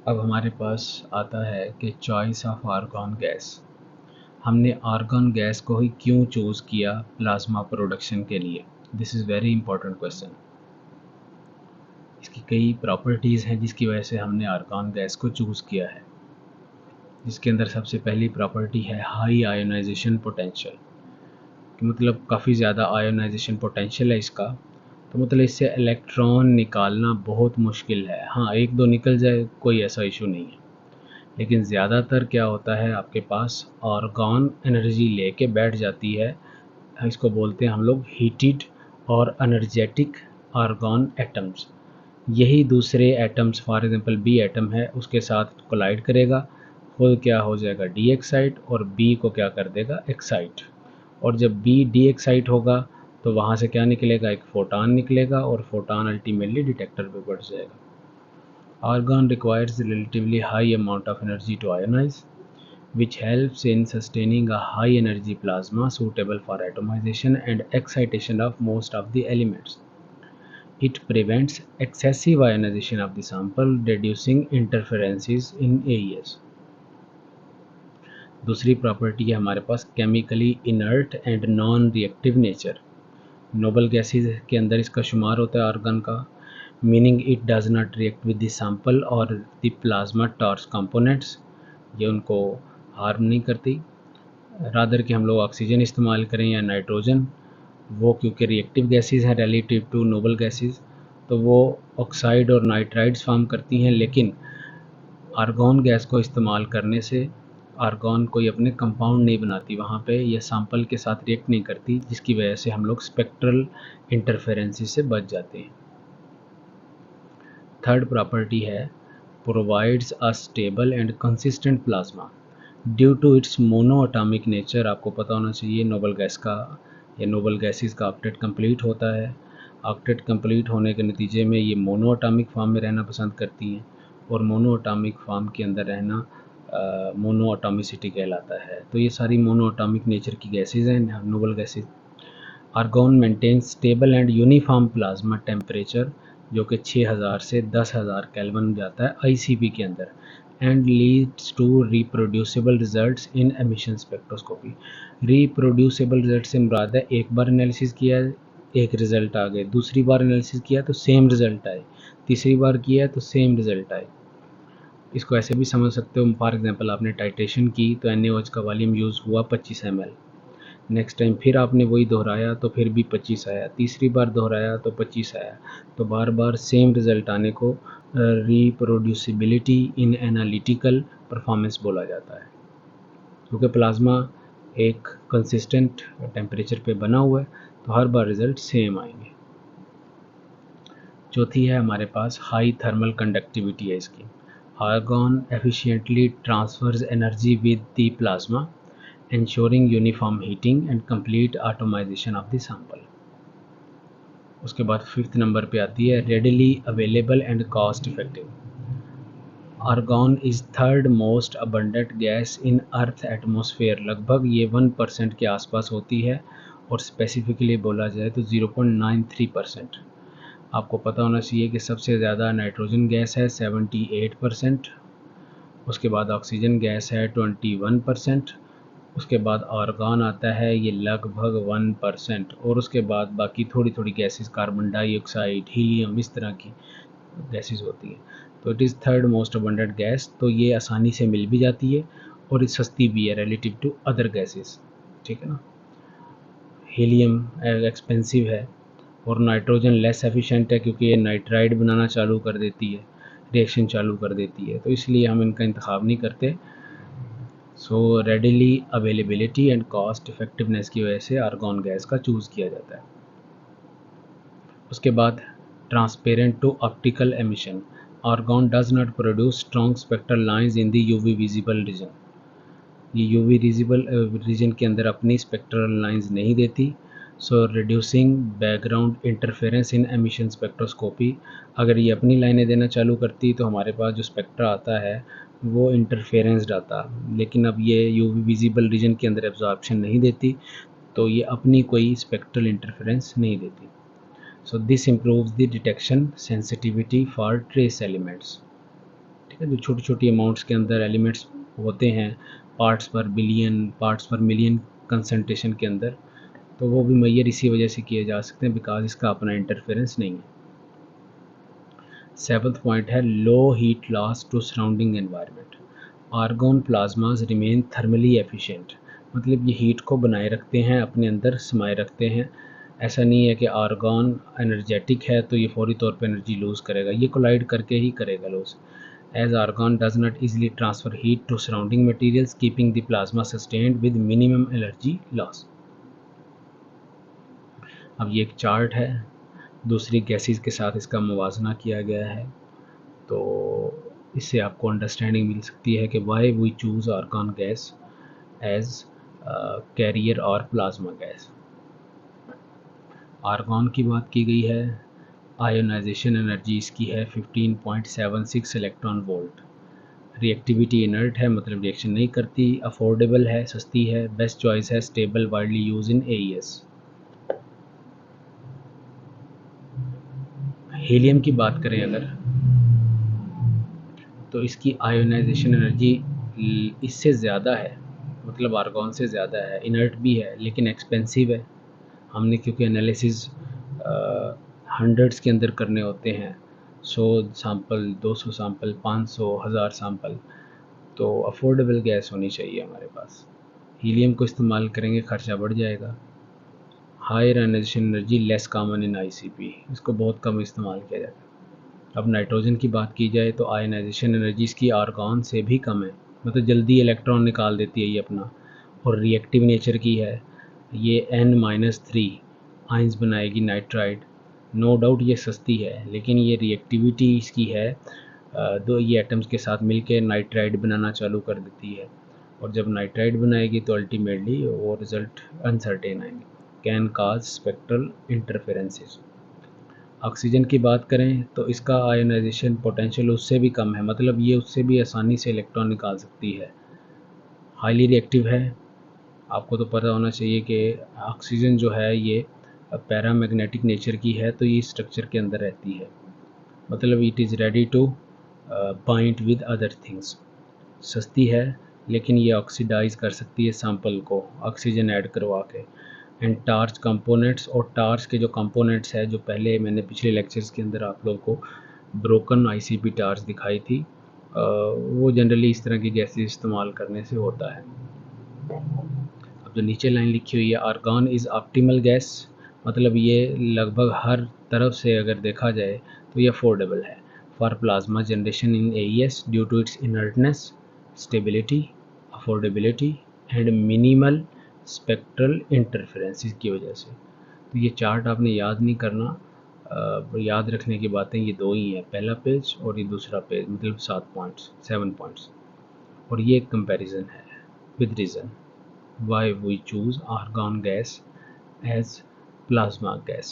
अब हमारे पास आता है कि चॉइस ऑफ आर्गॉन गैस। हमने आर्गॉन गैस को ही क्यों चूज़ किया प्लाज्मा प्रोडक्शन के लिए? This is very important question. इसकी कई प्रॉपर्टीज़ हैं जिसकी वजह से हमने आर्गॉन गैस को चूज़ किया है। जिसके अंदर सबसे पहली प्रॉपर्टी है हाई आयोनाइजेशन पोटेंशियल, मतलब काफ़ी ज़्यादा आयोनाइजेशन पोटेंशियल है इसका। तो मतलब इससे इलेक्ट्रॉन निकालना बहुत मुश्किल है। हाँ, एक दो निकल जाए कोई ऐसा इशू नहीं है, लेकिन ज़्यादातर क्या होता है आपके पास आर्गॉन एनर्जी लेके बैठ जाती है। इसको बोलते हैं हम लोग हीटेड और एनर्जेटिक आर्गॉन एटम्स। यही दूसरे atoms, for example B atom है, उसके साथ कोलाइड करेगा, खुद क्या हो जाएगा डी एक्साइट, और बी को क्या कर देगा एक्साइट। और जब बी डी एक्साइट होगा तो वहाँ से क्या निकलेगा, एक फोटॉन निकलेगा, और फोटॉन अल्टीमेटली डिटेक्टर पे बढ़ जाएगा। Argon requires a relatively high amount of energy to ionize, which helps in sustaining a high energy plasma suitable for atomization and excitation of most of the elements. It prevents excessive ionization of the sample, reducing interferences in AES. दूसरी property है हमारे पास chemically inert and non reactive nature. Noble gases के अंदर इसका शुमार होता है आर्गन का, meaning it does not react with the sample और द प्लाज्मा टॉर्च कंपोनेंट्स। ये उनको हार्म नहीं करती। रादर कि हम लोग ऑक्सीजन इस्तेमाल करें या नाइट्रोजन, वो क्योंकि रिएक्टिव गैसेज हैं रिलेटिव टू नोबल गैसेज, तो वो ऑक्साइड और नाइट्राइड्स फॉर्म करती हैं। लेकिन आर्गॉन गैस को इस्तेमाल करने से आर्गॉन कोई अपने कंपाउंड नहीं बनाती वहाँ पे, ये सैंपल के साथ रिएक्ट नहीं करती, जिसकी वजह से हम लोग स्पेक्ट्रल इंटरफेरेंसेस से बच जाते हैं। थर्ड प्रॉपर्टी है provides a stable and consistent plasma due to its monoatomic nature. आपको पता होना चाहिए नोबल गैस का या नोबल गैसेस का ऑक्टेट कंप्लीट होता है। ऑक्टेट कंप्लीट होने के नतीजे में ये मोनो एटॉमिक फॉर्म में रहना पसंद करती हैं, और मोनो एटॉमिक फॉर्म के अंदर रहना मोनो एटॉमिसिटी कहलाता है। तो ये सारी मोनो एटॉमिक नेचर की गैसेज हैं noble gases. Argon maintains stable and uniform plasma temperature, जो कि 6000 से 10,000 केल्विन जाता है आईसीपी के अंदर, and leads to reproducible results in emission spectroscopy. Reproducible result से मुराद है एक बार एनालिसिस किया एक रिज़ल्ट आ गए, दूसरी बार एनालिसिस किया तो सेम रिज़ल्ट आए, तीसरी बार किया तो सेम रिज़ल्ट आए। इसको ऐसे भी समझ सकते हो, फॉर एग्जांपल आपने टाइट्रेशन की तो NaOH का वॉल्यूम यूज़ हुआ 25 ml, नेक्स्ट टाइम फिर आपने वही दोहराया तो फिर भी 25 आया, तीसरी बार दोहराया तो 25 आया। तो बार बार सेम रिज़ल्ट आने को रिप्रोड्यूसिबिलिटी इन एनालिटिकल परफॉर्मेंस बोला जाता है। क्योंकि प्लाज्मा एक कंसिस्टेंट टेम्परेचर पे बना हुआ है तो हर बार रिज़ल्ट सेम आएंगे। चौथी है हमारे पास हाई थर्मल कंडक्टिविटी है इसकी। Argon efficiently transfers energy with the plasma, ensuring uniform heating and complete atomization of the sample. उसके बाद फिफ्थ नंबर पे आती है readily available and cost effective. Argon is third most abundant gas in earth atmosphere. लगभग ये 1% के आसपास होती है, और स्पेसिफिकली बोला जाए तो 0.93%। आपको पता होना चाहिए कि सबसे ज़्यादा नाइट्रोजन गैस है 78%, उसके बाद ऑक्सीजन गैस है 21%, उसके बाद आर्गॉन आता है ये लगभग 1%, और उसके बाद बाकी थोड़ी थोड़ी गैसेस कार्बन डाइऑक्साइड, हीलियम, इस तरह की गैसेस होती हैं। तो it is third most abundant gas. तो ये आसानी से मिल भी जाती है और सस्ती भी है रिलेटिव टू अदर गैसेस, ठीक है ना। हीलियम एक्सपेंसिव है, और नाइट्रोजन लेस एफिशिएंट है क्योंकि ये नाइट्राइड बनाना चालू कर देती है, रिएक्शन चालू कर देती है, तो इसलिए हम इनका इंतखाब नहीं करते। So readily availability and cost effectiveness की वजह से आर्गॉन गैस का चूज़ किया जाता है। उसके बाद transparent to optical emission. Argon does not produce strong spectral lines in the UV visible region. ये यूवी विजिबल रीजन के अंदर अपनी स्पेक्ट्रल लाइंस नहीं देती। So reducing background interference in emission spectroscopy. अगर ये अपनी लाइनें देना चालू करती तो हमारे पास जो स्पेक्ट्रा आता है वो इंटरफेरेंस आता, लेकिन अब ये यूवी विजिबल रीजन के अंदर एब्जॉर्प्शन नहीं देती, तो ये अपनी कोई स्पेक्ट्रल इंटरफेरेंस नहीं देती। So this improves the detection sensitivity for trace elements. ठीक है, जो छोटी छोटी अमाउंट्स के अंदर एलिमेंट्स होते हैं, पार्ट्स पर बिलियन, पार्ट्स पर मिलियन कंसंट्रेशन के अंदर, तो वो भी मेजर इसी वजह से किए जा सकते हैं बिकॉज इसका अपना इंटरफेरेंस नहीं है। 7th पॉइंट है low heat loss to surrounding environment. Argon plasmas remain thermally efficient, मतलब ये हीट को बनाए रखते हैं, अपने अंदर समाये रखते हैं। ऐसा नहीं है कि आर्गॉन एनर्जेटिक है तो ये फौरी तौर पे एनर्जी लूज़ करेगा, ये कोलाइड करके ही करेगा lose. As argon does not easily transfer heat to surrounding materials keeping the plasma sustained with minimum energy loss. अब ये एक चार्ट है, दूसरी गैसेस के साथ इसका मुवाजना किया गया है, तो इससे आपको अंडरस्टैंडिंग मिल सकती है कि why we choose argon gas as carrier और प्लाज्मा गैस। आर्गॉन की बात की गई है, आयोनाइजेशन एनर्जी इसकी है 15.76 इलेक्ट्रॉन वोल्ट। रिएक्टिविटी इनर्ट है, मतलब रिएक्शन नहीं करती। अफोर्डेबल है, सस्ती है। बेस्ट चॉइस है, stable, widely use in AES। Helium की बात करें अगर, तो इसकी आयोनाइजेशन एनर्जी इससे ज़्यादा है, मतलब आर्गॉन से ज़्यादा है। इनर्ट भी है लेकिन एक्सपेंसिव है। हमने क्योंकि एनालिसिस हंड्रेड्स के अंदर करने होते हैं, 100 सैंपल, 200 सैंपल, 500, 1000 सैंपल, तो अफोर्डेबल गैस होनी चाहिए हमारे पास। हीलियम को इस्तेमाल करेंगे खर्चा बढ़ जाएगा। Higher ionization energy less common in ICP, इसको बहुत कम इस्तेमाल किया जाता है। अब नाइट्रोजन की बात की जाए तो आयोनाइजेशन एनर्जी इसकी आर्गॉन से भी कम है, मतलब जल्दी इलेक्ट्रॉन निकाल देती है ये अपना, और रिएक्टिव नेचर की है। ये N-3 आइंस बनाएगी नाइट्राइड। नो डाउट ये सस्ती है, लेकिन ये रिएक्टिविटी इसकी है, दो ये एटम्स के साथ मिलकर नाइट्राइड बनाना चालू कर देती है, और जब नाइट्राइड बनाएगी तो अल्टीमेटली वो रिज़ल्ट अनसर्टेन आएंगे, can cause spectral interferences. Oxygen की बात करें तो इसका आयोनाइजेशन पोटेंशियल उससे भी कम है, मतलब ये उससे भी आसानी से इलेक्ट्रॉन निकाल सकती है। हाईली रिएक्टिव है, आपको तो पता होना चाहिए कि ऑक्सीजन जो है ये पैरामैग्नेटिक नेचर की है, तो ये स्ट्रक्चर के अंदर रहती है, मतलब it is ready to bind with other things. सस्ती है लेकिन ये ऑक्सीडाइज कर सकती है सैंपल को ऑक्सीजन ऐड करवा के। एंड टार्च कंपोनेंट्स, और टार्च के जो कंपोनेंट्स है, जो पहले मैंने पिछले लेक्चर्स के अंदर आप लोगों को ब्रोकन ICP टार्च दिखाई थी, वो जनरली इस तरह की गैसेस इस्तेमाल करने से होता है। अब जो नीचे लाइन लिखी हुई है, आर्गॉन इज़ ऑप्टिमल गैस, मतलब ये लगभग हर तरफ से अगर देखा जाए तो ये अफोर्डेबल है for plasma generation in AES due to its inertness, stability, affordability and minimal spectral interferences की वजह से। तो ये चार्ट आपने याद नहीं करना, याद रखने की बातें ये दो ही हैं, पहला पेज और ये दूसरा पेज, मतलब 7 पॉइंट्स, और ये एक कंपैरिजन है with reason why we choose argon gas as plasma gas।